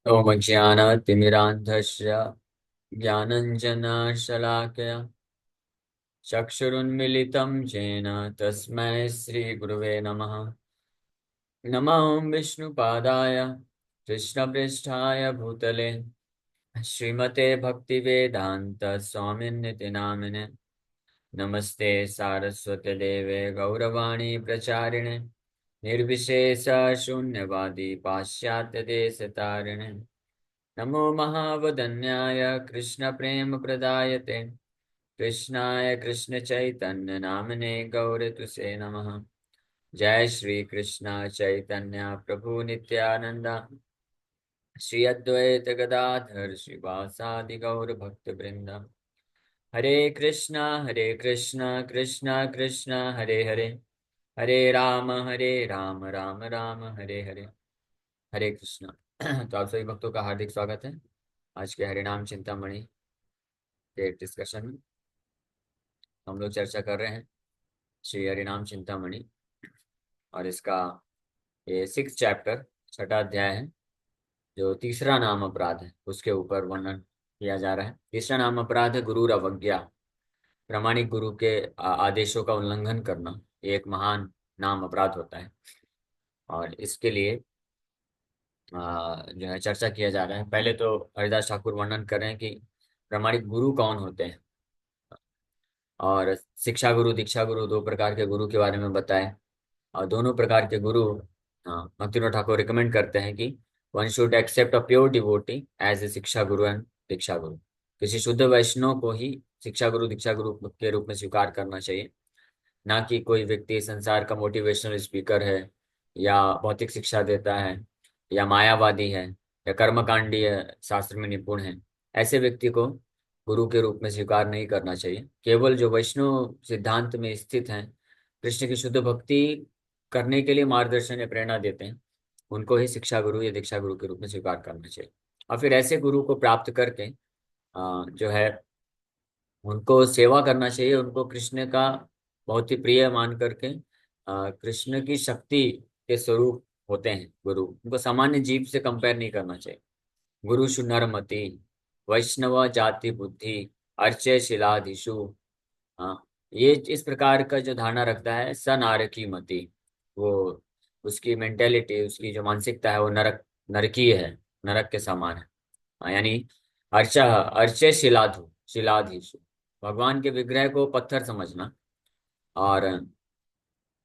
ओम ज्ञानतिमिरान्धस्य ज्ञानञ्जनशलाकया चक्षुरुन्मिलितं येन तस्मै श्रीगुरुवे नमः। नमो विष्णुपादाय कृष्णपृष्ठाय भूतले श्रीमते भक्तिवेदान्त स्वामिन्निति नामिने। नमस्ते सारस्वते देवे गौरवाणी प्रचारिणे निर्विशेष शून्यवादी पाश्चात्य देश तारिणे। नमो महावदन्याय कृष्णप्रेमप्रदायते कृष्णाय कृष्णचैतन्य नामने गौरतुसे नमः। जय श्री कृष्ण चैतन्य प्रभु नित्यानंद श्री अद्वैत गदाधर श्रीवासादि गौर भक्त वृंद। हरे कृष्णा कृष्णा कृष्णा हरे हरे, हरे राम राम राम हरे हरे। हरे कृष्णा। तो आप सभी भक्तों का हार्दिक स्वागत है आज के हरिनाम चिंतामणि के डिस्कशन में। हम लोग चर्चा कर रहे हैं श्री हरिनाम चिंतामणि, और इसका ये 6 चैप्टर, छठा अध्याय है, जो तीसरा नाम अपराध है उसके ऊपर वर्णन किया जा रहा है। तीसरा नाम अपराध है गुरु अवज्ञा। प्रामाणिक गुरु के आदेशों का उल्लंघन करना, ये एक महान नाम अपराध होता है। और इसके लिए जो है चर्चा किया जा रहा है। पहले तो हरिदास ठाकुर वर्णन कर रहे हैं कि प्रामाणिक गुरु कौन होते हैं, और शिक्षा गुरु दीक्षा गुरु दो प्रकार के गुरु के बारे में बताएं। और दोनों प्रकार के गुरु, हाँ, भक्तिनाथ ठाकुर रिकमेंड करते हैं कि one should accept a pure devotee as a shiksha guru and दीक्षा गुरु। किसी शुद्ध वैष्णव को ही शिक्षा गुरु दीक्षा गुरु के रूप में स्वीकार करना चाहिए, ना कि कोई व्यक्ति संसार का मोटिवेशनल स्पीकर है, या भौतिक शिक्षा देता है, या मायावादी है, या कर्मकांडीय शास्त्र में निपुण है। ऐसे व्यक्ति को गुरु के रूप में स्वीकार नहीं करना चाहिए। केवल जो वैष्णव सिद्धांत में स्थित हैं, कृष्ण की शुद्ध भक्ति करने के लिए मार्गदर्शन या प्रेरणा देते हैं, उनको ही शिक्षा गुरु या दीक्षा गुरु के रूप में स्वीकार करना चाहिए। और फिर ऐसे गुरु को प्राप्त करके जो है उनको सेवा करना चाहिए। उनको कृष्ण का बहुत ही प्रिय मान करके कृष्ण की शक्ति के स्वरूप होते हैं गुरु। उनको सामान्य जीव से कंपेयर नहीं करना चाहिए। गुरु नरमति वैष्णव जाति बुद्धि अर्चय शिलाधीशु। हाँ, ये इस प्रकार का जो धारणा रखता है स नार की मति, वो उसकी मेंटेलिटी, उसकी जो मानसिकता है वो नरकीय है, नरक के समान है। यानी अर्चा अर्चे शिलाधीशु, भगवान के विग्रह को पत्थर समझना। और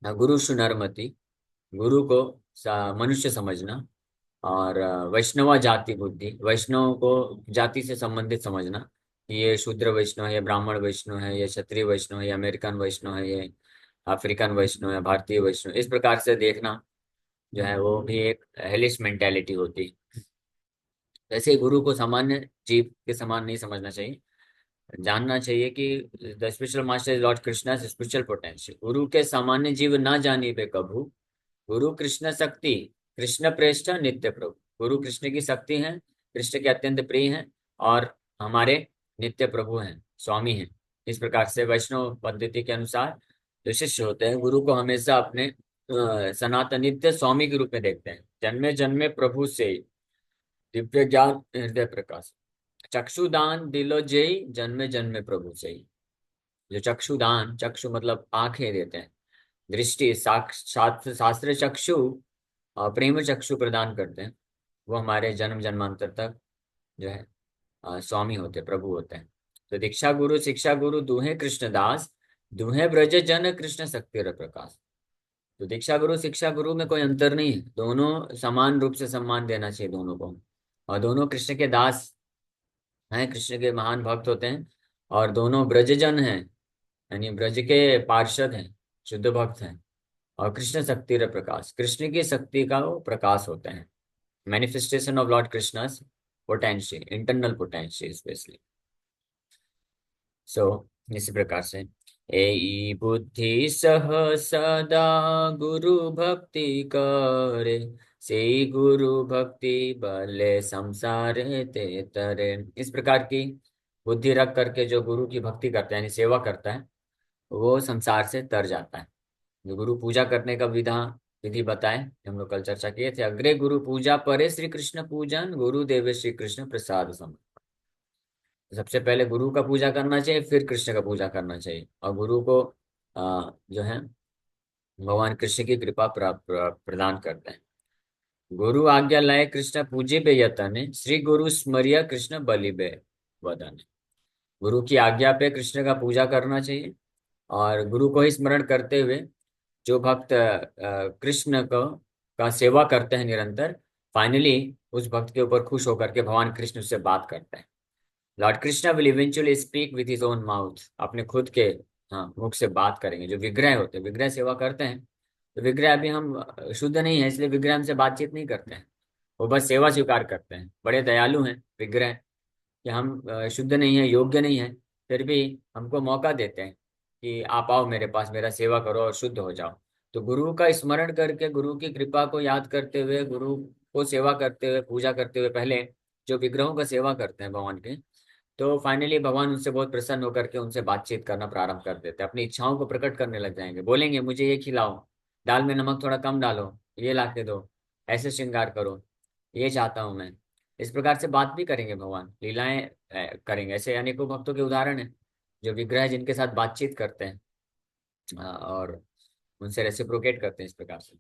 गुरु नरमति, गुरु को मनुष्य समझना। और वैष्णवा जाति बुद्धि, वैष्णव को जाति से संबंधित समझना कि ये शूद्र वैष्णव है, ये ब्राह्मण वैष्णव है, ये क्षत्रिय वैष्णव है, ये अमेरिकन वैष्णव है, ये अफ्रीकन वैष्णव है, भारतीय वैष्णव, इस प्रकार से देखना जो है वो भी एक हेलिश मेंटेलिटी होती है। वैसे ही गुरु को सामान्य जीव के समान नहीं समझना चाहिए। जानना चाहिए कि the spiritual master is Lord Krishna spiritual potential. गुरु के सामान्य जीव ना जानी बे कभू, गुरु कृष्ण शक्ति कृष्ण प्रेष्ठ नित्य प्रभु। गुरु कृष्ण की शक्ति है, कृष्ण के अत्यंत प्रिय हैं, और हमारे नित्य प्रभु हैं, स्वामी हैं। इस प्रकार से वैष्णव पद्धति के अनुसार जो शिष्य होते हैं, गुरु को हमेशा अपने सनातन नित्य स्वामी के रूप में देखते हैं। जन्मे जन्मे प्रभु से दिव्य ज्ञान हृदय प्रकाश, चक्षुदान दिलो जय जन्मे जन्मे प्रभु से। जो चक्षुदान, चक्षु मतलब आंखें देते हैं, दृष्टि साक्षात शास्त्र चक्षु प्रेम चक्षु प्रदान करते हैं, वो हमारे जन्म जन्मांतर तक जो है स्वामी होते, प्रभु होते हैं। तो दीक्षा गुरु शिक्षा गुरु दुहे कृष्णदास, दुहे ब्रज जन कृष्ण शक्ति र प्रकाश। तो दीक्षा गुरु शिक्षा गुरु में कोई अंतर नहीं है, दोनों समान रूप से सम्मान देना चाहिए दोनों को। और दोनों कृष्ण के दास हैं, कृष्ण के महान भक्त होते हैं, और दोनों ब्रजजन हैं, यानी ब्रज के पार्षद हैं, शुद्ध भक्त हैं। और कृष्ण शक्ति र प्रकाश, कृष्ण की शक्ति का वो प्रकाश होते हैं, manifestation of lord Krishna's potential, internal potential specially. So इसी प्रकार से एई बुद्धि सह सदा गुरु भक्ति करे, से गुरु भक्ति बले संसारे ते तरे। इस प्रकार की बुद्धि रख करके जो गुरु की भक्ति करता है, यानी सेवा करता है, वो संसार से तर जाता है। जो गुरु पूजा करने का विधान विधि बताएं, हम लोग कल चर्चा किए थे। अग्रे गुरु पूजा परे श्री कृष्ण पूजन, गुरु देवे श्री कृष्ण प्रसाद सम। सबसे पहले गुरु का पूजा करना चाहिए, फिर कृष्ण का पूजा करना चाहिए, और गुरु को जो है भगवान कृष्ण की कृपा प्रदान करते हैं। गुरु आज्ञा लय कृष्ण पूजे बे यतने, श्री गुरु स्मरिय कृष्ण बलि बे वदन। गुरु की आज्ञा पे कृष्ण का पूजा करना चाहिए, और गुरु को ही स्मरण करते हुए जो भक्त कृष्ण को का सेवा करते हैं निरंतर, फाइनली उस भक्त के ऊपर खुश होकर के भगवान कृष्ण उससे बात करते हैं। Lord Krishna will eventually speak with his own mouth, अपने खुद के हाँ मुख से बात करेंगे। जो विग्रह होते हैं, विग्रह सेवा करते हैं, तो विग्रह अभी हम शुद्ध नहीं है, इसलिए विग्रह हमसे बातचीत नहीं करते हैं, वो बस सेवा स्वीकार करते हैं। बड़े दयालु हैं विग्रह, कि हम शुद्ध नहीं है, योग्य नहीं है, फिर भी हमको मौका देते हैं कि आप आओ मेरे पास, मेरा सेवा करो और शुद्ध हो जाओ। तो गुरु का स्मरण करके, गुरु की कृपा को याद करते हुए, गुरु को सेवा करते हुए, पूजा करते हुए, पहले जो विग्रहों का सेवा करते हैं भगवान के, तो फाइनली भगवान उनसे बहुत प्रसन्न होकर के उनसे बातचीत करना प्रारंभ कर देते हैं, अपनी इच्छाओं को प्रकट करने लग जाएंगे। बोलेंगे मुझे ये खिलाओ, दाल में नमक थोड़ा कम डालो, ये ला के दो, ऐसे श्रृंगार करो, ये चाहता हूं मैं। इस प्रकार से बात भी करेंगे भगवान, लीलाएं करेंगे। ऐसे अनेकों भक्तों के उदाहरण हैं जो विग्रह जिनके साथ बातचीत करते हैं और उनसे रेसिप्रोकेट करते हैं इस प्रकार से।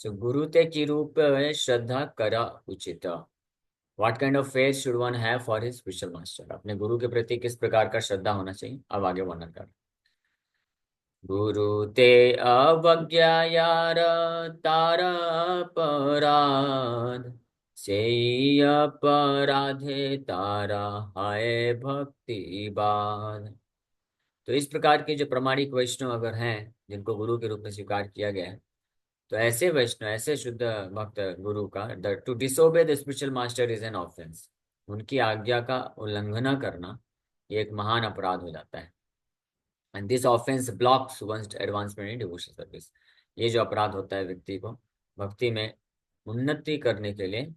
सो गुरु ते की रूप श्रद्धा करा उचित। What kind of faith should one have for his spiritual master. अपने गुरु के प्रति किस प्रकार का श्रद्धा होना चाहिए, अब आगे वर्णन कर। गुरु ते अवज्ञायार तार अपराध, से अपराधे तारा हाय भक्ति बाध। तो इस प्रकार के जो प्रामाणिक वैष्णव अगर हैं, जिनको गुरु के रूप में स्वीकार किया गया है, तो ऐसे वैष्णव, ऐसे शुद्ध भक्त गुरु का to disobey the spiritual master is an offence. उनकी आज्ञा का उल्लंघन करना ये एक महान अपराध हो जाता है। And this offence blocks one's advancement in devotion service. ये जो अपराध होता है व्यक्ति को भक्ति में उन्नति करने के लिए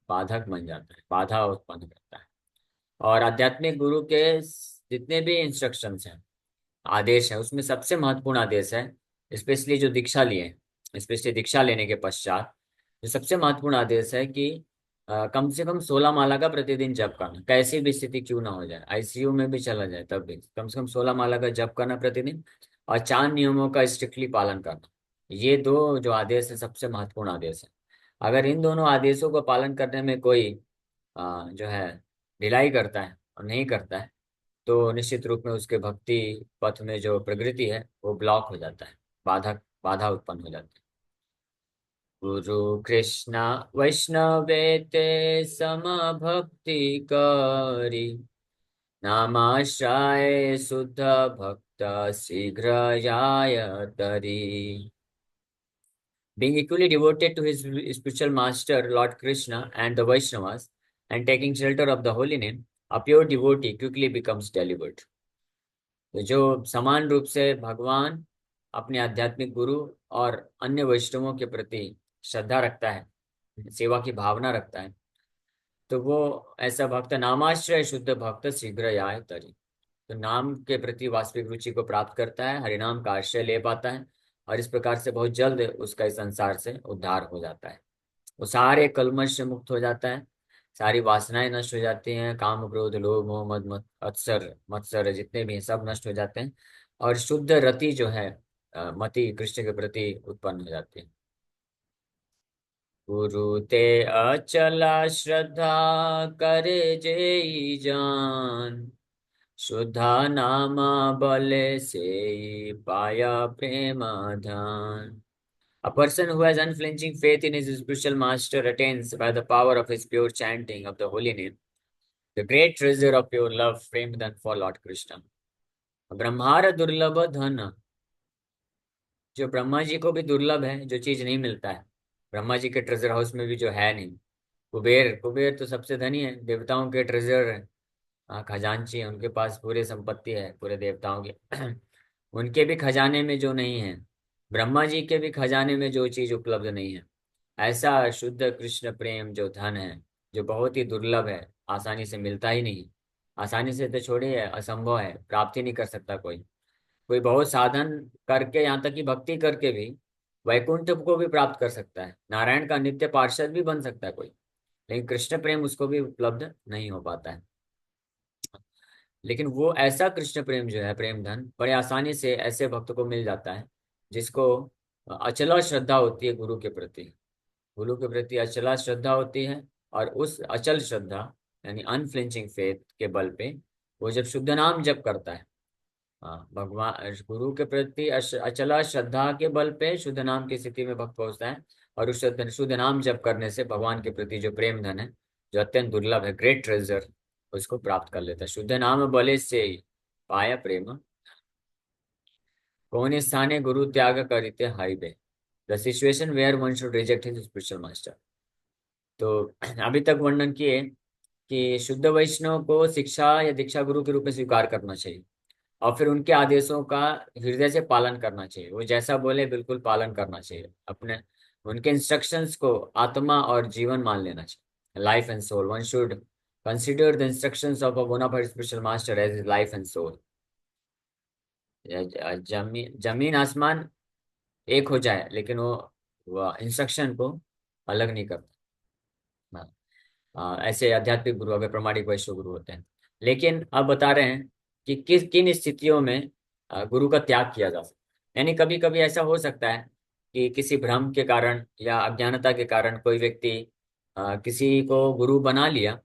बाधक बन जाता है, बाधा उत्पन्न करता है। और आध्यात्मिक गुरु के जितने भी इंस्ट्रक्शंस हैं, आदेश है, उसमें सबसे महत्वपूर्ण आदेश है, स्पेशली जो दीक्षा लिए, स्पेशली दीक्षा लेने के पश्चात जो सबसे महत्वपूर्ण आदेश है कि कम से कम 16 माला का प्रतिदिन जप करना। कैसी भी स्थिति क्यों ना हो जाए, आईसीयू में भी चला जाए, तब भी कम से कम 16 माला का जप करना प्रतिदिन, और 4 नियमों का स्ट्रिक्टली पालन करना। ये दो जो आदेश है सबसे महत्वपूर्ण आदेश है। अगर इन दोनों आदेशों को पालन करने में कोई जो है ढिलाई करता है और नहीं करता है, तो निश्चित रूप में उसके भक्ति पथ में जो प्रगति है वो ब्लॉक हो जाता है, बाधा बाधा उत्पन्न हो जाती है। गुरु कृष्ण वैष्णवे ते सम भक्ति करी, नामाश्रय शुद्ध भक्त शीघ्र जाय तरी। Being equally devoted to his spiritual master, Lord Krishna, and the Vaishnavas, and taking shelter of the holy name, a pure devotee quickly becomes delivered. तो जो समान रूप से भगवान, अपने आध्यात्मिक गुरु और अन्य वैष्णवों के प्रति श्रद्धा रखता है, सेवा की भावना रखता है, तो वो ऐसा भक्त नामाश्रय शुद्ध भक्त शीघ्र आय तरी। तो नाम के प्रति वास्तविक रुचि को प्राप्त करता है, हरिनाम का आश्रय ले पाता है, और इस प्रकार से बहुत जल्द उसका इस संसार से उद्धार हो जाता है। वो सारे कल्मश से मुक्त हो जाता है, सारी वासनाएं नष्ट हो जाती हैं, काम क्रोध लोभ मोह मद मत अत्सर मत्सर जितने भी हैं सब नष्ट हो जाते हैं, और शुद्ध रति जो है मति कृष्ण के प्रति उत्पन्न हो जाती है। गुरु ते अचला श्रद्धा करे जेई जान, शुद्धा नामा बले से पाया प्रेम धान। A person who has unflinching faith in his spiritual master attains, by the power of his pure chanting of the holy name, the great treasure of pure love framed then for Lord Krishna. ब्रह्मार दुर्लभ धन, जो ब्रह्मा जी को भी दुर्लभ है, जो चीज नहीं मिलता है, ब्रह्मा जी के ट्रेजर हाउस में भी जो है नहीं। कुबेर, कुबेर तो सबसे धनी है, देवताओं के ट्रेजर है, खजांची है, उनके पास पूरी संपत्ति है पूरे देवताओं की। उनके भी खजाने में जो नहीं है, ब्रह्मा जी के भी खजाने में जो चीज उपलब्ध नहीं है, ऐसा शुद्ध कृष्ण प्रेम जो धन है, जो बहुत ही दुर्लभ है, आसानी से मिलता ही नहीं। आसानी से तो छोड़िए, असंभव है, प्राप्ति नहीं कर सकता कोई। कोई बहुत साधन करके, यहाँ तक कि भक्ति करके भी वैकुंठ को भी प्राप्त कर सकता है, नारायण का नित्य पार्षद भी बन सकता है कोई, लेकिन कृष्ण प्रेम उसको भी उपलब्ध नहीं हो पाता है। लेकिन वो ऐसा कृष्ण प्रेम जो है, प्रेम धन बड़े आसानी से ऐसे भक्त को मिल जाता है जिसको अचला श्रद्धा होती है गुरु के प्रति। गुरु के प्रति अचला श्रद्धा होती है, और उस अचल श्रद्धा यानी अनफ्लिंचिंग फेथ के बल पे वो जब शुद्ध नाम जप करता है, हाँ, भगवान गुरु के प्रति अचला श्रद्धा के बल पे शुद्ध नाम की स्थिति में भक्त पहुंचता है, और उस शुद्ध नाम जप करने से भगवान के प्रति जो प्रेम धन है, जो अत्यंत दुर्लभ है, ग्रेट ट्रेजर, उसको प्राप्त कर लेता है। शुद्ध नाम बले से पाया प्रेम, कौन स्थाने गुरु त्याग करिते हाइबे, the situation where one should reject his spiritual master. तो अभी तक वर्णन किए कि शुद्ध वैष्णव को शिक्षा या दीक्षा गुरु के रूप में स्वीकार करना चाहिए, और फिर उनके आदेशों का हृदय से पालन करना चाहिए। वो जैसा बोले बिल्कुल पालन करना चाहिए, अपने उनके इंस्ट्रक्शंस को आत्मा और जीवन मान लेना चाहिए, life and soul. One should consider the instructions of a bona fide spiritual master as life and soul. जमीन आसमान एक हो जाए, लेकिन वो इंस्ट्रक्शन को अलग नहीं करता। हाँ, ऐसे आध्यात्मिक गुरु अगर प्रामाणिक वैष्णव गुरु होते हैं। लेकिन अब बता रहे हैं कि किस किन स्थितियों में गुरु का त्याग किया जा सकता है। यानी कभी कभी ऐसा हो सकता है कि किसी भ्रम के कारण या अज्ञानता के कारण कोई व्यक्ति किसी को गुरु बना लिया,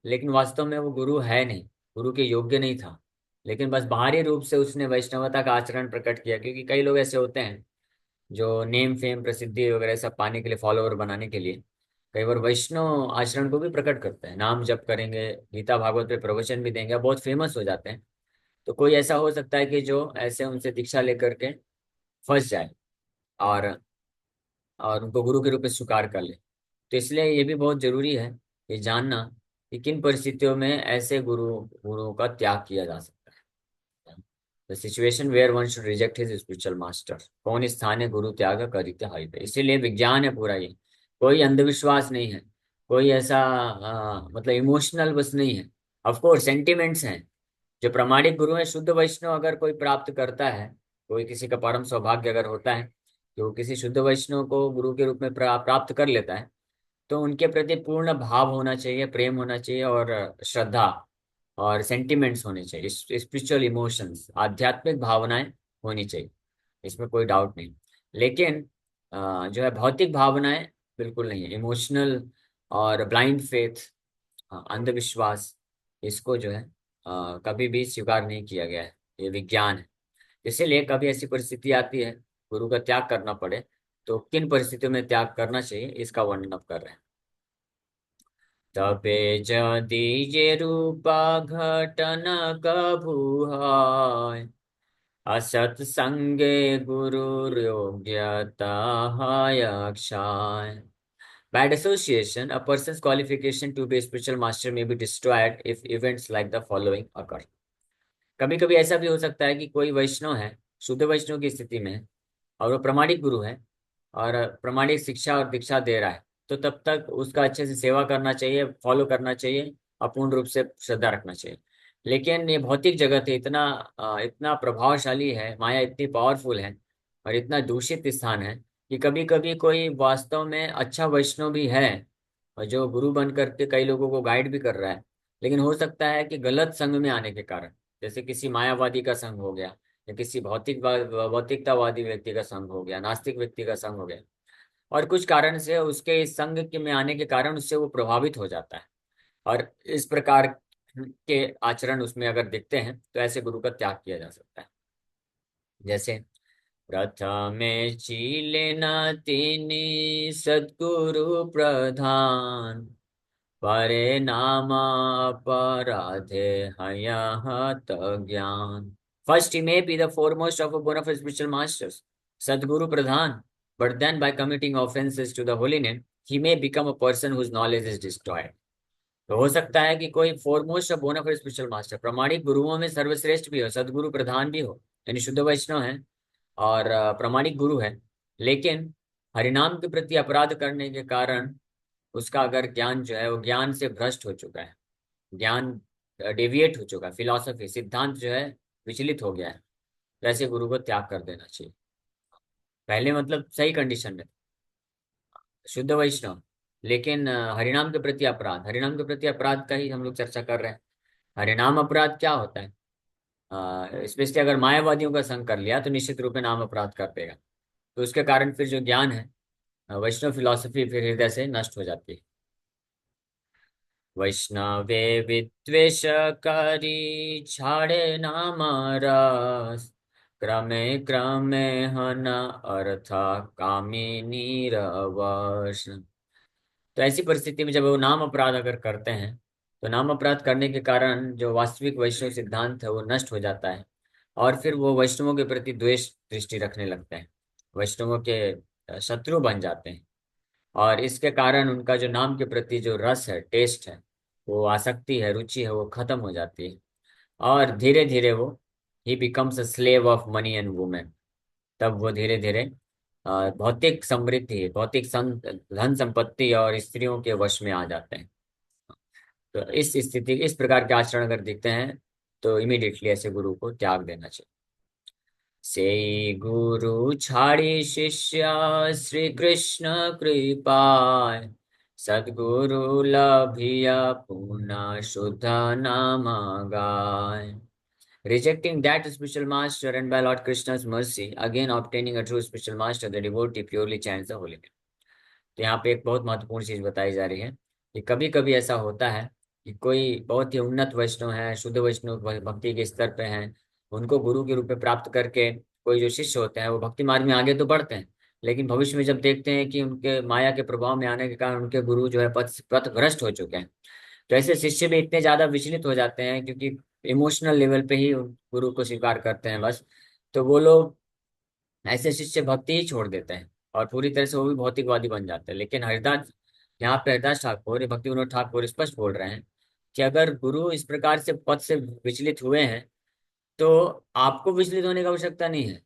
लेकिन वास्तव में वो गुरु है नहीं, गुरु के योग्य नहीं था, लेकिन बस बाहरी रूप से उसने वैष्णवता का आचरण प्रकट किया। क्योंकि कई लोग ऐसे होते हैं जो नेम फेम प्रसिद्धि वगैरह सब पाने के लिए, फॉलोअर बनाने के लिए कई बार वैष्णव आचरण को भी प्रकट करते हैं। नाम जप करेंगे, गीता भागवत पे प्रवचन भी देंगे, बहुत फेमस हो जाते हैं। तो कोई ऐसा हो सकता है कि जो ऐसे उनसे दीक्षा लेकर के फंस जाए, और उनको गुरु के रूप में स्वीकार कर ले। तो इसलिए ये भी बहुत जरूरी है ये जानना कि किन परिस्थितियों में ऐसे गुरुओं का त्याग किया जा सकता है। The situation where one should reject his spiritual master, कौन स्थान है गुरु त्याग करिते हाइबे। इसीलिए विज्ञान है पूरा ये, कोई अंधविश्वास नहीं है, कोई ऐसा मतलब इमोशनल बस नहीं है। ऑफ कोर्स सेंटिमेंट्स हैं। जो प्रामाणिक गुरु है, शुद्ध वैष्णव अगर कोई प्राप्त करता है, कोई किसी का परम सौभाग्य अगर होता है कि वो किसी शुद्ध वैष्णव को गुरु के रूप में प्राप्त कर लेता है, तो उनके प्रति पूर्ण भाव होना चाहिए, प्रेम होना चाहिए, और श्रद्धा और सेंटिमेंट्स होने चाहिए, स्पिरिचुअल इमोशंस, आध्यात्मिक भावनाएं होनी चाहिए। इसमें कोई डाउट नहीं। लेकिन जो है भौतिक भावनाएं बिल्कुल नहीं है, इमोशनल और ब्लाइंड फेथ, अंधविश्वास, इसको जो है कभी भी स्वीकार नहीं किया गया है। ये विज्ञान है। इसीलिए कभी ऐसी परिस्थिति आती है गुरु का त्याग करना पड़े, तो किन परिस्थितियों में त्याग करना चाहिए इसका वर्णन अब कर रहे हैं। तबे जदि ये रूपा घटन कभू है, असत संगे गुरु योग्यता है Akshay. Bad association, a person's qualification to be a spiritual master may be destroyed if events like the following occur. कभी कभी ऐसा भी हो सकता है कि कोई वैष्णव है, शुद्ध वैष्णव की स्थिति में है, और वो प्रामाणिक गुरु है और प्रामाणिक शिक्षा और दीक्षा दे रहा है, तो तब तक उसका अच्छे से सेवा करना चाहिए, फॉलो करना चाहिए, अपूर्ण रूप से श्रद्धा रखना चाहिए। लेकिन ये भौतिक जगत है, इतना इतना प्रभावशाली है, माया इतनी पावरफुल है, और इतना दूषित स्थान है कि कभी कभी कोई वास्तव में अच्छा वैष्णव भी है, और जो गुरु बन करके कई लोगों को गाइड भी कर रहा है, लेकिन हो सकता है कि गलत संग में आने के कारण, जैसे किसी मायावादी का संग हो गया, या किसी भौतिकतावादी व्यक्ति का संग हो गया, नास्तिक व्यक्ति का संग हो गया, और कुछ कारण से उसके इस संग के में आने के कारण उससे वो प्रभावित हो जाता है, और इस प्रकार के आचरण उसमें अगर दिखते हैं, तो ऐसे गुरु का त्याग किया जा सकता है। जैसे प्रथमे चीलेना तिनि सद्गुरु प्रधान, परे नामा अपराधे हयहत ज्ञान। First, he may be the foremost of a bona fide spiritual masters, Sadguru Pradhan, but then by committing offenses to the holy name, he may become a person whose knowledge is destroyed. तो हो सकता है कि कोई foremost of बोना FIDE spiritual master, प्रामाणिक गुरुओं में सर्वश्रेष्ठ भी हो, सदगुरु प्रधान भी हो, यानी शुद्ध वैष्णव है और प्रामाणिक गुरु है, लेकिन हरिनाम के प्रति अपराध करने के कारण उसका अगर ज्ञान जो है वो ज्ञान से भ्रष्ट हो चुका है, ज्ञान डेविएट हो चुका है, फिलॉसफी सिद्धांत जो है विचलित हो गया है, तो ऐसे गुरु को त्याग कर देना चाहिए। पहले मतलब सही कंडीशन में, शुद्ध वैष्णव, लेकिन हरिनाम के प्रति अपराध, हरिनाम के प्रति अपराध का ही हम लोग चर्चा कर रहे हैं। हरिनाम अपराध क्या होता है? स्पेशली अगर मायावादियों का संग कर लिया तो निश्चित रूप में नाम अपराध कर देगा। तो उसके कारण फिर जो ज्ञान है, वैष्णव फिलॉसफी फिर हृदय से नष्ट हो जाती है। वैष्णवे विद्वेष करी छाड़े नाम रस, क्रमे क्रमे हन अर्था कामिनी रवश। तो ऐसी परिस्थिति में जब वो नाम अपराध अगर करते हैं, तो नाम अपराध करने के कारण जो वास्तविक वैष्णव सिद्धांत है वो नष्ट हो जाता है। और फिर वो वैष्णवों के प्रति द्वेष दृष्टि रखने लगते हैं, वैष्णवों के शत्रु बन जाते हैं। और इसके कारण उनका जो नाम के प्रति जो रस है, टेस्ट है, वो आसक्ति है, रुचि है, वो खत्म हो जाती है। और धीरे धीरे वो ही becomes a slave of money and women. तब वो धीरे धीरे भौतिक समृद्धि, धन संपत्ति और स्त्रियों के वश में आ जाते हैं। तो इस स्थिति, इस प्रकार के आचरण अगर दिखते हैं तो इमीडिएटली ऐसे गुरु को त्याग देना चाहिए। से गुरु छाड़ी शिष्य श्री कृष्ण कृपाय, सद्गुरु लभिया पुनः शुद्ध नाम गाय। Rejecting that spiritual master and by Lord Krishna's mercy, again obtaining a true spiritual master, the devotee purely chants the holy name. तो यहाँ पे एक बहुत महत्वपूर्ण चीज बताई जा रही है कि कभी कभी ऐसा होता है कि कोई बहुत ही उन्नत वैष्णव है, शुद्ध वैष्णव भक्ति के स्तर पे हैं, उनको गुरु के रूप में प्राप्त करके कोई जो शिष्य होते हैं वो भक्ति मार्ग में आगे तो बढ़ते हैं, लेकिन भविष्य में जब देखते हैं कि उनके माया के प्रभाव में आने के कारण उनके गुरु जो है पथ भ्रष्ट हो चुके हैं, तो ऐसे शिष्य भी इतने ज्यादा विचलित हो जाते हैं क्योंकि इमोशनल लेवल पे ही उन गुरु को स्वीकार करते हैं बस। तो वो लोग, ऐसे शिष्य भक्ति ही छोड़ देते हैं और पूरी तरह से वो भी भौतिकवादी बन जाते हैं। लेकिन हरिदास, यहाँ पे हरिदास ठाकुर, ये भक्ति विनोद ठाकुर स्पष्ट बोल रहे हैं कि अगर गुरु इस प्रकार से पद से विचलित हुए हैं तो आपको विचलित होने की आवश्यकता नहीं है।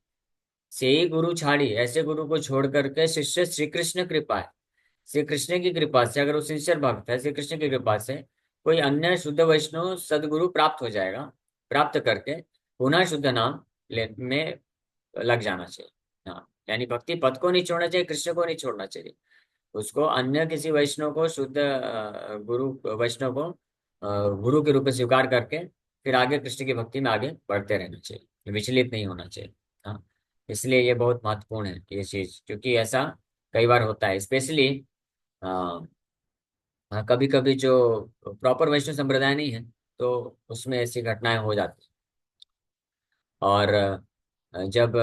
से ही गुरु छाड़ी, ऐसे गुरु को छोड़ करके शिष्य श्री कृष्ण कृपा है, श्री कृष्ण की कृपा से, अगर वो सिंसियर भक्त है, श्री कृष्ण की कृपा से कोई अन्य शुद्ध वैष्णव सदगुरु प्राप्त हो जाएगा। प्राप्त करके पुनः शुद्ध नाम में लग जाना चाहिए। हाँ, यानी भक्ति पद को नहीं छोड़ना चाहिए, कृष्ण को नहीं छोड़ना चाहिए, उसको अन्य किसी वैष्णव को, शुद्ध गुरु वैष्णव को गुरु के रूप में स्वीकार करके फिर आगे कृष्ण की भक्ति में आगे बढ़ते रहना चाहिए, विचलित नहीं होना चाहिए। हाँ, इसलिए ये बहुत महत्वपूर्ण है ये चीज, क्योंकि ऐसा कई बार होता है, स्पेशली कभी कभी जो प्रॉपर वैष्णव संप्रदाय नहीं है तो उसमें ऐसी घटनाएं हो जाती हैं। और जब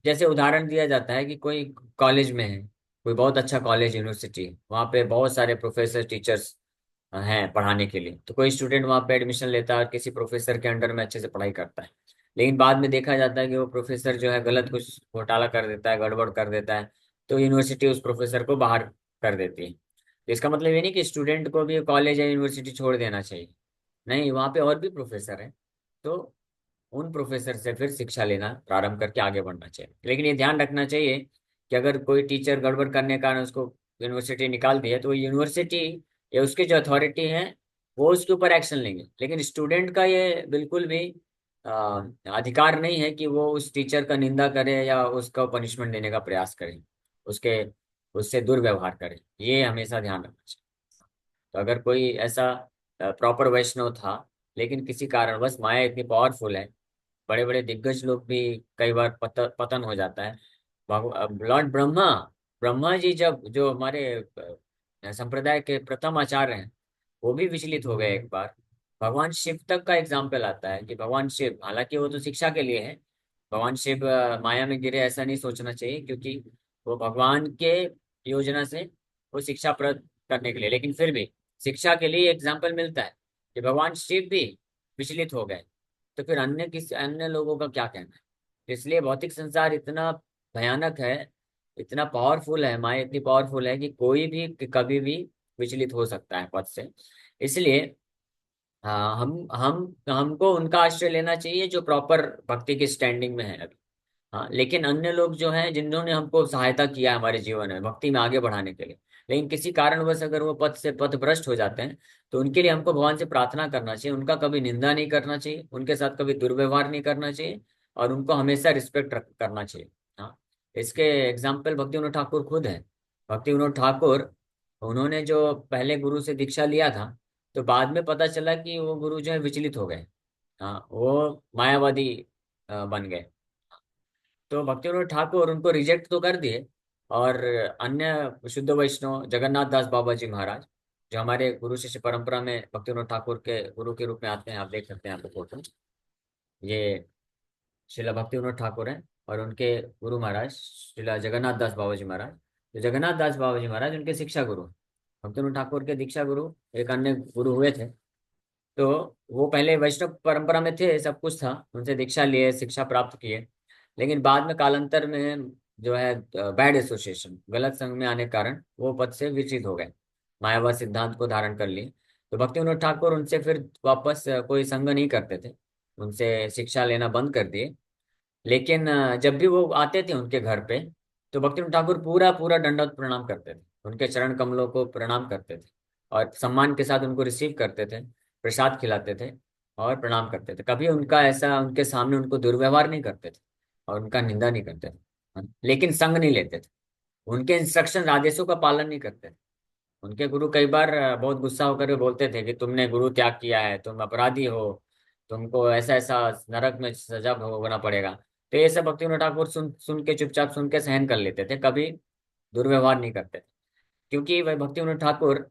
जैसे उदाहरण दिया जाता है कि कोई कॉलेज में है, कोई बहुत अच्छा कॉलेज यूनिवर्सिटी है, वहाँ पे बहुत सारे प्रोफेसर टीचर्स हैं पढ़ाने के लिए, तो कोई स्टूडेंट वहाँ पे एडमिशन लेता है और किसी प्रोफेसर के अंडर में अच्छे से पढ़ाई करता है। लेकिन बाद में देखा जाता है कि वो प्रोफेसर जो है गलत कुछ घोटाला कर देता है, गड़बड़ कर देता है, तो यूनिवर्सिटी उस प्रोफेसर को बाहर कर देती है। तो इसका मतलब ये नहीं कि स्टूडेंट को भी कॉलेज या यूनिवर्सिटी छोड़ देना चाहिए, नहीं, वहाँ पे और भी प्रोफेसर हैं, तो उन प्रोफेसर से फिर शिक्षा लेना प्रारंभ करके आगे बढ़ना चाहिए। लेकिन ये ध्यान रखना चाहिए कि अगर कोई टीचर गड़बड़ करने के कारण उसको यूनिवर्सिटी निकाल दी है तो यूनिवर्सिटी या उसके जो अथॉरिटी है वो उसके ऊपर एक्शन लेंगे, लेकिन स्टूडेंट का ये बिल्कुल भी अ, अधिकार नहीं है कि वो उस टीचर का निंदा करे या उसका पनिशमेंट देने का प्रयास करे, उसके उससे दुर्व्यवहार करे। ये हमेशा ध्यान रखना चाहिए। तो अगर कोई ऐसा प्रॉपर वैष्णव था, लेकिन किसी कारणवश माया इतनी पावरफुल है, बड़े बड़े दिग्गज लोग भी कई बार पतन हो जाता है। लॉर्ड ब्रह्मा, ब्रह्मा जी जब, जो हमारे संप्रदाय के प्रथम आचार्य हैं, वो भी विचलित हो गए एक बार। भगवान शिव तक का एग्जाम्पल आता है कि भगवान शिव, हालांकि वो तो शिक्षा के लिए है, भगवान शिव माया में गिरे ऐसा नहीं सोचना चाहिए, क्योंकि वो भगवान के योजना से वो शिक्षा प्रद करने के लिए, लेकिन फिर भी शिक्षा के लिए एग्जाम्पल मिलता है कि भगवान शिव भी विचलित हो गए, तो फिर अन्य किसी अन्य लोगों का क्या कहना है। इसलिए भौतिक संसार इतना भयानक है, इतना पावरफुल है, माया इतनी पावरफुल है कि कोई भी कभी भी विचलित हो सकता है पद से। इसलिए हम हमको उनका आश्रय लेना चाहिए जो प्रॉपर भक्ति की स्टैंडिंग में है अभी। हाँ, लेकिन अन्य लोग जो हैं जिन्होंने हमको सहायता किया है हमारे जीवन में भक्ति में आगे बढ़ाने के लिए, लेकिन किसी कारणवश अगर वो पथ से पथ भ्रष्ट हो जाते हैं, तो उनके लिए हमको भगवान से प्रार्थना करना चाहिए, उनका कभी निंदा नहीं करना चाहिए, उनके साथ कभी दुर्व्यवहार नहीं करना चाहिए, और उनको हमेशा रिस्पेक्ट करना चाहिए। हाँ, इसके एग्जाम्पल भक्ति विनोद ठाकुर खुद है। भक्ति विनोद ठाकुर, उन्होंने जो पहले गुरु से दीक्षा लिया था, तो बाद में पता चला कि वो गुरु जो है विचलित हो गए। हाँ, वो मायावादी बन गए। तो भक्ति विनोद ठाकुर उनको रिजेक्ट तो कर दिए। और अन्य शुद्ध वैष्णव जगन्नाथ दास बाबा जी महाराज, जो हमारे गुरु शिष्य परंपरा में भक्ति विनोद ठाकुर के गुरु के रूप में आते हैं, आप देख सकते हैं यहाँ पे फोटो। ये शिला भक्ति विनोद ठाकुर हैं, और उनके गुरु महाराज शिला जगन्नाथ दास बाबा जी महाराज। तो जगन्नाथ दास बाबा जी महाराज उनके शिक्षा गुरु हैं। भक्ति विनोद ठाकुर के दीक्षा गुरु एक अन्य गुरु हुए थे। तो वो पहले वैष्णव परंपरा में थे, सब कुछ था, उनसे दीक्षा लिए, शिक्षा प्राप्त किए। लेकिन बाद में कालांतर में जो है बैड एसोसिएशन, गलत संघ में आने के कारण वो पद से विचलित हो गए, मायावाद सिद्धांत को धारण कर लिए। तो भक्ति विनोद ठाकुर उनसे फिर वापस कोई संघ नहीं करते थे, उनसे शिक्षा लेना बंद कर दिए। लेकिन जब भी वो आते थे उनके घर पे, तो भक्ति विनोद ठाकुर पूरा पूरा दंडवत प्रणाम करते थे, उनके चरण कमलों को प्रणाम करते थे, और सम्मान के साथ उनको रिसीव करते थे, प्रसाद खिलाते थे और प्रणाम करते थे। कभी उनका ऐसा उनके सामने उनको दुर्व्यवहार नहीं करते थे और उनका निंदा नहीं करते थे, लेकिन संग नहीं लेते थे, उनके इंस्ट्रक्शन आदेशों का पालन नहीं करते थे। उनके गुरु कई बार बहुत गुस्सा होकर के बोलते थे कि तुमने गुरु त्याग किया है, तुम अपराधी हो, तुमको ऐसा ऐसा नरक में सजा भोगना पड़ेगा। तो ये सब भक्ति विनोद ठाकुर सुन सुन के, चुपचाप सुन के सहन कर लेते थे, कभी दुर्व्यवहार नहीं करते थे। क्योंकि वह भक्ति विनोद ठाकुर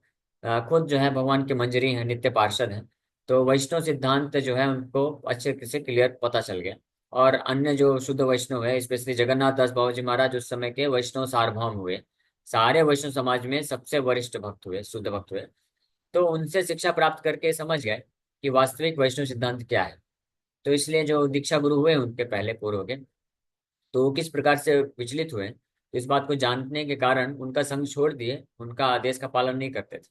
खुद जो है भगवान के मंजरी हैं, नित्य पार्षद हैं। तो वैष्णव सिद्धांत जो है उनको अच्छे से क्लियर पता चल गया। और अन्य जो शुद्ध वैष्णव है, स्पेशली जगन्नाथ दास बाबा जी महाराज उस समय के वैष्णव सार्वभौम हुए, सारे वैष्णव समाज में सबसे वरिष्ठ भक्त हुए, शुद्ध भक्त हुए। तो उनसे शिक्षा प्राप्त करके समझ गए कि वास्तविक वैष्णव सिद्धांत क्या है। तो इसलिए जो दीक्षा गुरु हुए उनके पहले पूर्व के, तो वो किस प्रकार से विचलित हुए, तो इस बात को जानने के कारण उनका संग छोड़ दिए, उनका आदेश का पालन नहीं करते थे,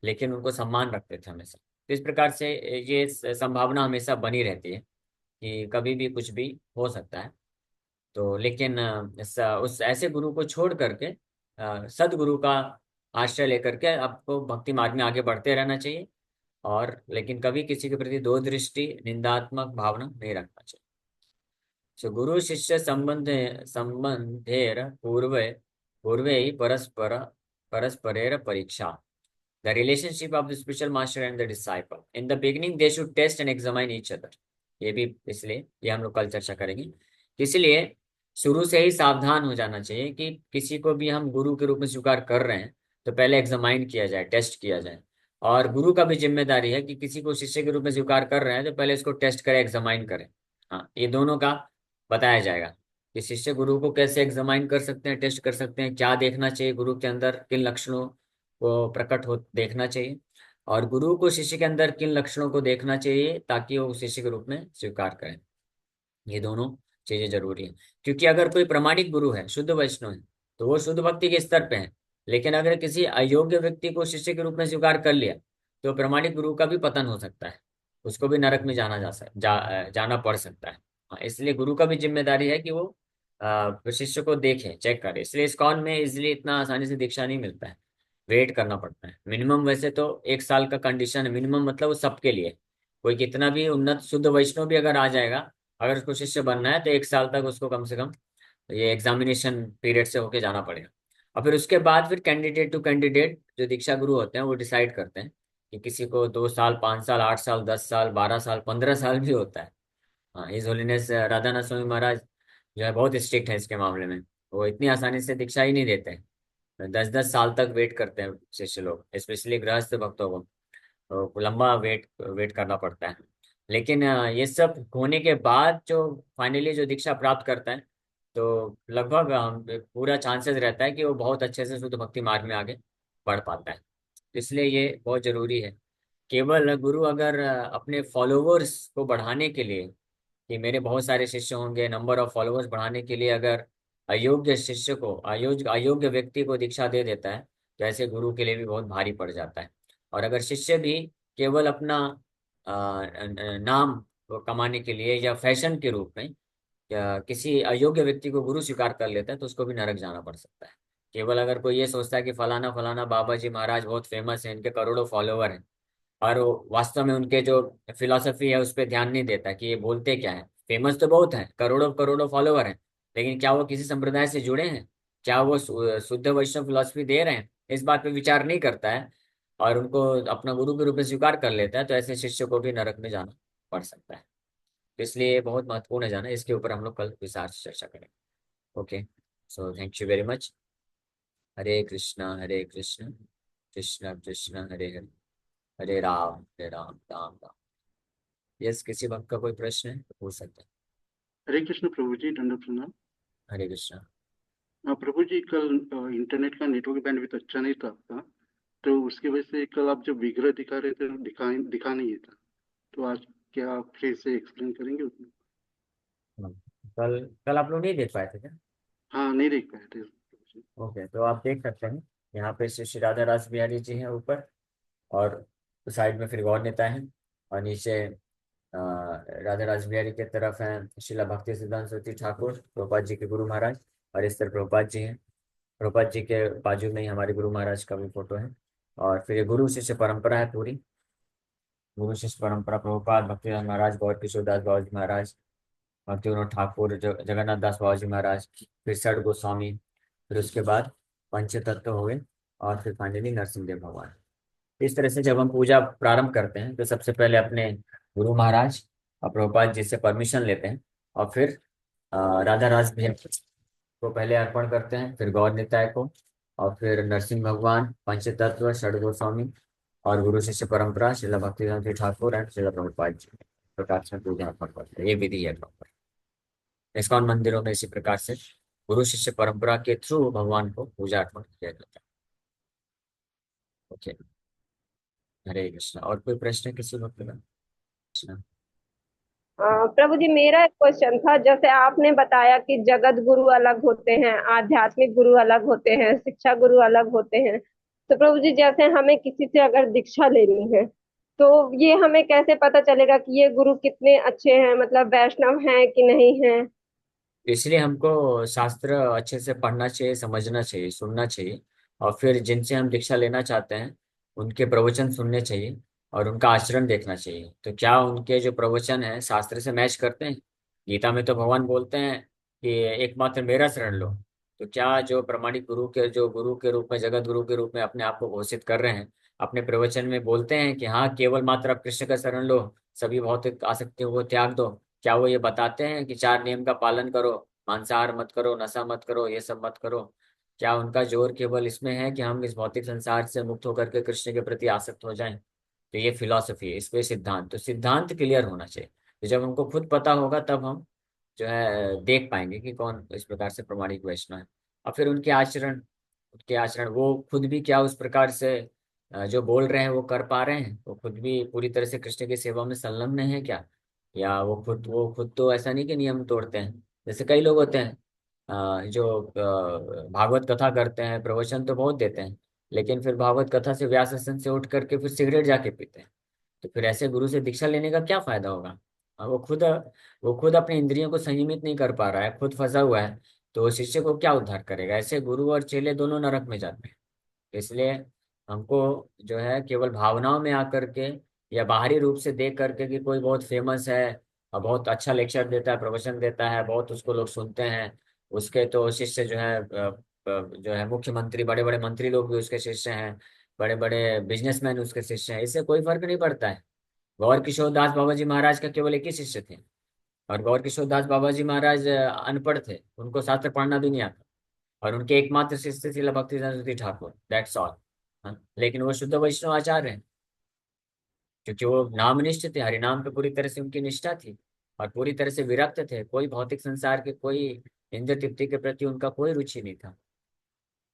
लेकिन उनको सम्मान रखते थे हमेशा। तो इस प्रकार से ये संभावना हमेशा बनी रहती है कि कभी भी कुछ भी हो सकता है। तो लेकिन उस ऐसे गुरु को छोड़ करके सदगुरु का आश्रय लेकर के आपको भक्ति मार्ग में आगे बढ़ते रहना चाहिए। और लेकिन कभी किसी के प्रति दो दृष्टि, निंदात्मक भावना नहीं रखना चाहिए। सो गुरु शिष्य संबंधेर पूर्वे ही परस्परेर परीक्षा, the relationship of the spiritual master and the disciple. In the beginning, they should test and examine each other. ये भी इसलिए, ये हम लोग कल चर्चा करेंगे। इसलिए शुरू से ही सावधान हो जाना चाहिए कि किसी को भी हम गुरु के रूप में स्वीकार कर रहे हैं तो पहले एग्जामाइन किया जाए, टेस्ट किया जाए। और गुरु का भी जिम्मेदारी है कि किसी को शिष्य के रूप में स्वीकार कर रहे हैं तो पहले इसको टेस्ट करें, एग्जामाइन करें। हाँ, ये दोनों का बताया जाएगा कि शिष्य गुरु को कैसे एग्जामाइन कर सकते हैं, टेस्ट कर सकते हैं, क्या देखना चाहिए गुरु के अंदर, किन लक्षणों को प्रकट हो देखना चाहिए, और गुरु को शिष्य के अंदर किन लक्षणों को देखना चाहिए ताकि वो शिष्य के रूप में स्वीकार करें। ये दोनों चीजें जरूरी है। क्योंकि अगर कोई प्रामाणिक गुरु है, शुद्ध वैष्णव है, तो वो शुद्ध भक्ति के स्तर पे है। लेकिन अगर किसी अयोग्य व्यक्ति को शिष्य के रूप में स्वीकार कर लिया, तो प्रामाणिक गुरु का भी पतन हो सकता है, उसको भी नरक में जाना पड़ सकता है। हाँ, इसलिए गुरु का भी जिम्मेदारी है कि वो शिष्य को देखे, चेक करे। इसलिए इस्कॉन में इसलिए इतना आसानी से दीक्षा नहीं मिलता है, वेट करना पड़ता है। मिनिमम वैसे तो 1 साल का कंडीशन है, मिनिमम मतलब वो सबके लिए। कोई कितना भी उन्नत शुद्ध वैष्णव भी अगर आ जाएगा, अगर उसको शिष्य बनना है तो 1 साल तक उसको कम से कम ये एग्जामिनेशन पीरियड से होके जाना पड़ेगा। और फिर उसके बाद फिर कैंडिडेट टू कैंडिडेट जो दीक्षा गुरु होते हैं वो डिसाइड करते हैं कि किसी को 2 साल, 5 साल, 8 साल, 10 साल, 12 साल, 15 साल भी होता है। हाँ, हिज होलीनेस राधानाथ स्वामी महाराज जो है बहुत स्ट्रिक्ट है इसके मामले में। वो इतनी आसानी से दीक्षा ही नहीं देते हैं, 10-10 साल तक वेट करते हैं शिष्य लोग, स्पेशली गृहस्थ भक्तों को। तो लंबा वेट करना पड़ता है। लेकिन ये सब होने के बाद जो फाइनली जो दीक्षा प्राप्त करता है, तो लगभग पूरा चांसेस रहता है कि वो बहुत अच्छे से शुद्ध भक्ति मार्ग में आगे बढ़ पाता है। इसलिए ये बहुत जरूरी है। केवल गुरु अगर अपने फॉलोवर्स को बढ़ाने के लिए, कि मेरे बहुत सारे शिष्य होंगे, नंबर ऑफ फॉलोअर्स बढ़ाने के लिए अगर अयोग्य शिष्य को, अयोग्य व्यक्ति को दीक्षा दे देता है, तो ऐसे गुरु के लिए भी बहुत भारी पड़ जाता है। और अगर शिष्य भी केवल अपना नाम को कमाने के लिए या फैशन के रूप में या किसी अयोग्य व्यक्ति को गुरु स्वीकार कर लेता है, तो उसको भी नरक जाना पड़ सकता है। केवल अगर कोई ये सोचता है कि फलाना फलाना बाबा जी महाराज बहुत फेमस है, इनके करोड़ों फॉलोवर हैं, और वो वास्तव में उनके जो फिलॉसफी है उस पर ध्यान नहीं देता कि ये बोलते क्या है। फेमस तो बहुत है, करोड़ों करोड़ों फॉलोवर हैं, लेकिन क्या वो किसी संप्रदाय से जुड़े हैं, क्या वो शुद्ध वैष्णव फिलॉसफी दे रहे हैं, इस बात पे विचार नहीं करता है और उनको अपना गुरु के रूप में स्वीकार कर लेता है, तो ऐसे शिष्य को भी नरक में जाना पड़ सकता है। तो इसलिए ये बहुत महत्वपूर्ण है जाना, इसके ऊपर हम लोग कल विस्तार से चर्चा करेंगे। Okay, so thank you very much. Hare Krishna Krishna Krishna Hare Hare, Hare Ram Ram Ram. Yes, किसी वक्त का कोई प्रश्न है तो पूछ सकते हैं। हरे कृष्ण प्रभु जी, दंडवत प्रणाम। हरे कृष्णा। प्रभु जी, कल इंटरनेट का नेटवर्क बैंडविड्थ अच्छा नहीं था आपका, तो उसकी वजह से कल आप जो विग्रह दिखा रहे थे वो दिखा नहीं था। तो आज क्या आप फिर से एक्सप्लेन करेंगे उसमें? हाँ, कल कल आप लोग नहीं देख पाए थे क्या? हाँ, नहीं देख पाए थे प्रभु जी। ओके, तो आप देख सकते हैं, यहाँ पे श्री श्री राधा रास बिहारी जी हैं ऊपर, और साइड में फिर गौर नेता है, और नीचे राधा रास बिहारी की तरफ हैं श्रीला भक्ति सिद्धांत सरस्वती ठाकुर, प्रभुपाद जी के गुरु महाराज, और इस तरफ प्रभुपाद जी हैं। प्रभुपाद जी के बाजू में ही हमारे गुरु महाराज का भी फोटो है। और फिर ये गुरु शिष्य परंपरा है पूरी, गुरु शिष्य परंपरा, प्रभुपाद भक्तिदास महाराज, गौर किशोर दास बाबा जी महाराज, भक्ति विनोद ठाकुर, जगन्नाथ दास बाबा जी महाराज, फिर षड गोस्वामी, फिर उसके बाद पंच तत्व हो गए, और फिर फाइनली नरसिंह देव भगवान। इस तरह से जब हम पूजा प्रारंभ करते हैं तो सबसे पहले अपने गुरु महाराज और प्रभुपाद जी से परमिशन लेते हैं, और फिर राधा रास भी को पहले अर्पण करते हैं, फिर गौर निताय को, और फिर नरसिंह भगवान, पंचतत्व, षड गोस्वामी, और गुरु शिष्य परंपरा श्रीला भक्तिवेदांत जी ठाकुर एंड श्रीला प्रभुपाद जी प्रकार से पूजा अर्पण करते हैं। ये विधि है प्रॉपर। इस्कॉन मंदिरों में इसी प्रकार से गुरु शिष्य परंपरा के थ्रू भगवान को पूजा अर्पण किया जाता है। ओके, हरे कृष्ण। और कोई प्रश्न है किसी भक्त का? कृष्ण। प्रभु जी, मेरा एक क्वेश्चन था। जैसे आपने बताया कि जगत गुरु अलग होते हैं, आध्यात्मिक गुरु अलग होते हैं, शिक्षा गुरु अलग होते हैं। तो प्रभु जी, जैसे हमें किसी से अगर दीक्षा लेनी है, तो ये हमें कैसे पता चलेगा कि ये गुरु कितने अच्छे हैं, मतलब वैष्णव हैं कि नहीं हैं? इसलिए हमको शास्त्र अच्छे से पढ़ना चाहिए, समझना चाहिए, सुनना चाहिए, और फिर जिनसे हम दीक्षा लेना चाहते हैं उनके प्रवचन सुनने चाहिए, और उनका आचरण देखना चाहिए। तो क्या उनके जो प्रवचन हैं शास्त्र से मैच करते हैं? गीता में तो भगवान बोलते हैं कि एकमात्र मेरा शरण लो। तो क्या जो प्रमाणिक गुरु के, जो गुरु के रूप में, जगत गुरु के रूप में अपने आप को घोषित कर रहे हैं, अपने प्रवचन में बोलते हैं कि हाँ केवल मात्र आप कृष्ण का शरण लो, सभी भौतिक आसक्तियों को त्याग दो, क्या वो ये बताते हैं कि चार नियम का पालन करो, मांसाहार मत करो, नशा मत करो, ये सब मत करो? क्या उनका जोर केवल इसमें है कि हम इस भौतिक संसार से मुक्त होकर के कृष्ण के प्रति आसक्त हो जाएं? तो ये फिलॉसफी है, इस पे सिद्धांत, तो सिद्धांत क्लियर होना चाहिए। तो जब हमको खुद पता होगा तब हम जो है देख पाएंगे कि कौन इस प्रकार से प्रमाणिक वैष्णव है। और फिर उनके आचरण वो खुद भी क्या उस प्रकार से जो बोल रहे हैं वो कर पा रहे हैं, वो खुद भी पूरी तरह से कृष्ण की सेवा में संलग्न है क्या? या वो खुद तो ऐसा नहीं कि नियम तोड़ते हैं, जैसे कई लोग होते हैं जो भागवत कथा करते हैं, प्रवचन तो बहुत देते हैं, लेकिन फिर भागवत कथा से व्यास आसन से उठ करके फिर सिगरेट जाके पीते हैं। तो फिर ऐसे गुरु से दीक्षा लेने का क्या फायदा होगा? वो खुद अपने इंद्रियों को संयमित नहीं कर पा रहा है, खुद फंसा हुआ है, तो वो शिष्य को क्या उद्धार करेगा? ऐसे गुरु और चेले दोनों नरक में जाते हैं। तो इसलिए हमको जो है केवल भावनाओं में आकर के या बाहरी रूप से देख करके कि कोई बहुत फेमस है और बहुत अच्छा लेक्चर देता है, प्रवचन देता है, बहुत उसको लोग सुनते हैं, उसके तो शिष्य जो है जो है मुख्यमंत्री, बड़े बड़े मंत्री लोग भी उसके शिष्य हैं, बड़े बड़े बिजनेसमैन उसके शिष्य हैं, इससे कोई फर्क नहीं पड़ता है। गौर किशोर दास बाबा जी महाराज का केवल एक ही शिष्य थे, और गौर किशोर दास बाबा जी महाराज अनपढ़ थे, उनको शास्त्र पढ़ना भी नहीं आता, और उनके एकमात्र शिष्य थे भक्ति सरस्वती ठाकुर, दैट्स ऑल। लेकिन वो शुद्ध वैष्णव आचार्य हैं, क्योंकि वो नामनिष्ठ थे, हरिनाम पे पूरी तरह से उनकी निष्ठा थी, और पूरी तरह से विरक्त थे, कोई भौतिक संसार के, कोई इंद्र तृप्ति के प्रति उनका कोई रुचि नहीं था।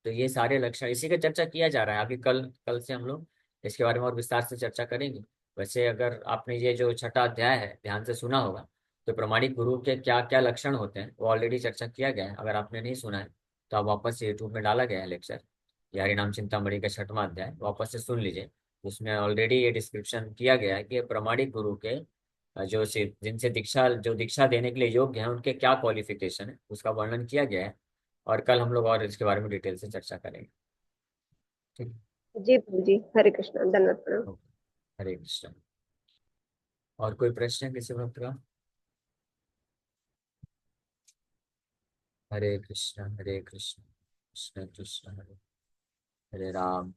तो ये सारे लक्षण, इसी का चर्चा किया जा रहा है अभी। कल कल से हम लोग इसके बारे में और विस्तार से चर्चा करेंगे। वैसे अगर आपने ये जो छठा अध्याय है ध्यान से सुना होगा, तो प्रमाणिक गुरु के क्या क्या लक्षण होते हैं वो ऑलरेडी चर्चा किया गया है। अगर आपने नहीं सुना है तो आप वापस से यूट्यूब में डाला गया है लेक्चर, ये हरिनाम चिंतामणि का छठवां अध्याय, वापस से सुन लीजिए। उसमें ऑलरेडी ये डिस्क्रिप्शन किया गया है कि प्रमाणिक गुरु के जिनसे दीक्षा देने के लिए योग्य हैं उनके क्या क्वालिफिकेशन है, उसका वर्णन किया गया है। और कल हम लोग और इसके बारे में डिटेल से चर्चा करेंगे। ठीक जी प्रभु जी, हरे कृष्ण, धन्यवाद प्रणाम। है, ओके, हरे कृष्ण। और कोई प्रश्न है किसी भक्त का? हरे कृष्ण कृष्ण कृष्ण हरे हरे राम